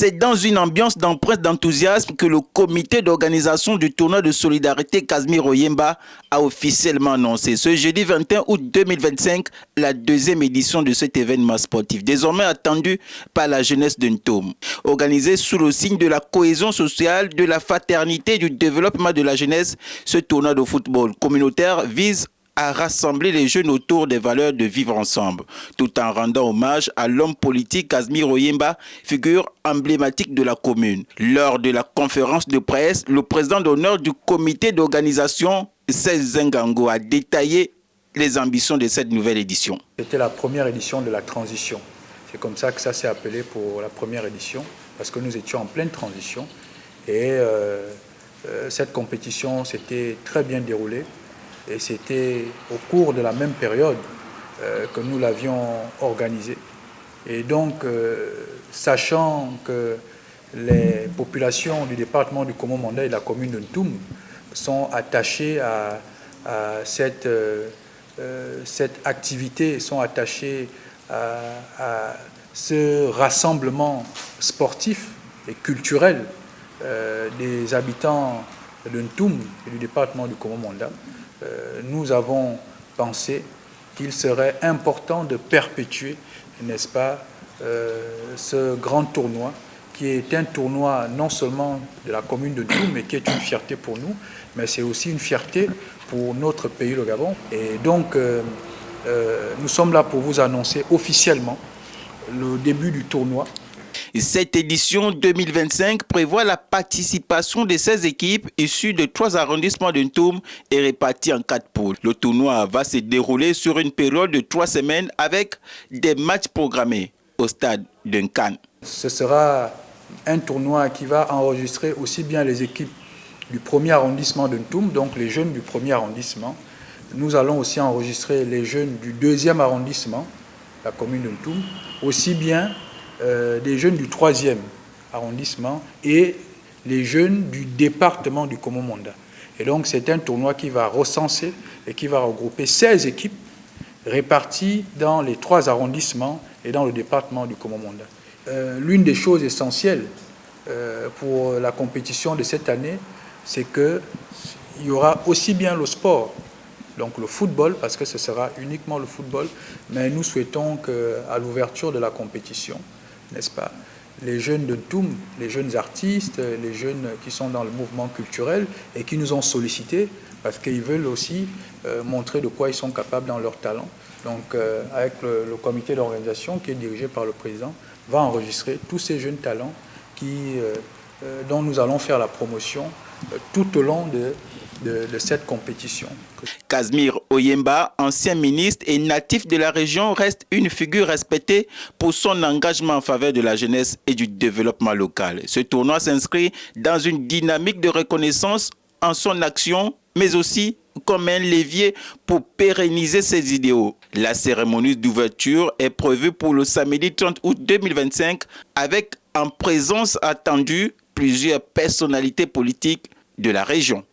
C'est dans une ambiance d'empreinte d'enthousiasme que le comité d'organisation du tournoi de solidarité Casimir Oyemba a officiellement annoncé ce jeudi 21 août 2025 la deuxième édition de cet événement sportif, désormais attendu par la jeunesse de Ntoum. Organisé sous le signe de la cohésion sociale, de la fraternité et du développement de la jeunesse, ce tournoi de football communautaire vise à rassembler les jeunes autour des valeurs de vivre ensemble, tout en rendant hommage à l'homme politique Casimir Oyemba, figure emblématique de la commune. Lors de la conférence de presse, le président d'honneur du comité d'organisation, Cesc Zengango, a détaillé les ambitions de cette nouvelle édition. C'était la première édition de la transition. C'est comme ça que ça s'est appelé pour la première édition, parce que nous étions en pleine transition. Et cette compétition s'était très bien déroulée. Et c'était au cours de la même période que nous l'avions organisée. Et donc, sachant que les populations du département du Komo-Manda et de la commune de Ntoum sont attachées à cette activité, sont attachées à ce rassemblement sportif et culturel des habitants de Ntoum et du département du Komo-Manda, nous avons pensé qu'il serait important de perpétuer, n'est-ce pas, ce grand tournoi, qui est un tournoi non seulement de la commune de Ntoum, mais qui est une fierté pour nous, mais c'est aussi une fierté pour notre pays, le Gabon. Et donc, nous sommes là pour vous annoncer officiellement le début du tournoi. Cette édition 2025 prévoit la participation de 16 équipes issues de 3 arrondissements de Ntoum et réparties en 4 poules. Le tournoi va se dérouler sur une période de 3 semaines avec des matchs programmés au stade de Nkan. Ce sera un tournoi qui va enregistrer aussi bien les équipes du premier arrondissement de Ntoum, donc les jeunes du premier arrondissement. Nous allons aussi enregistrer les jeunes du deuxième arrondissement, la commune de Ntoum, aussi bien des jeunes du 3e arrondissement et les jeunes du département du Komo-Manda. Et donc c'est un tournoi qui va recenser et qui va regrouper 16 équipes réparties dans les 3 arrondissements et dans le département du Komo-Manda. L'une des choses essentielles pour la compétition de cette année, c'est qu'il y aura aussi bien le sport, donc le football, parce que ce sera uniquement le football, mais nous souhaitons qu'à l'ouverture de la compétition, n'est-ce pas, les jeunes de Ntoum, les jeunes artistes, les jeunes qui sont dans le mouvement culturel et qui nous ont sollicités parce qu'ils veulent aussi montrer de quoi ils sont capables dans leur talent. Donc avec le comité d'organisation qui est dirigé par le président, va enregistrer tous ces jeunes talents dont nous allons faire la promotion tout au long de cette compétition. Casimir Oyemba, ancien ministre et natif de la région, reste une figure respectée pour son engagement en faveur de la jeunesse et du développement local. Ce tournoi s'inscrit dans une dynamique de reconnaissance en son action, mais aussi comme un levier pour pérenniser ses idéaux. La cérémonie d'ouverture est prévue pour le samedi 30 août 2025 avec en présence attendue plusieurs personnalités politiques de la région.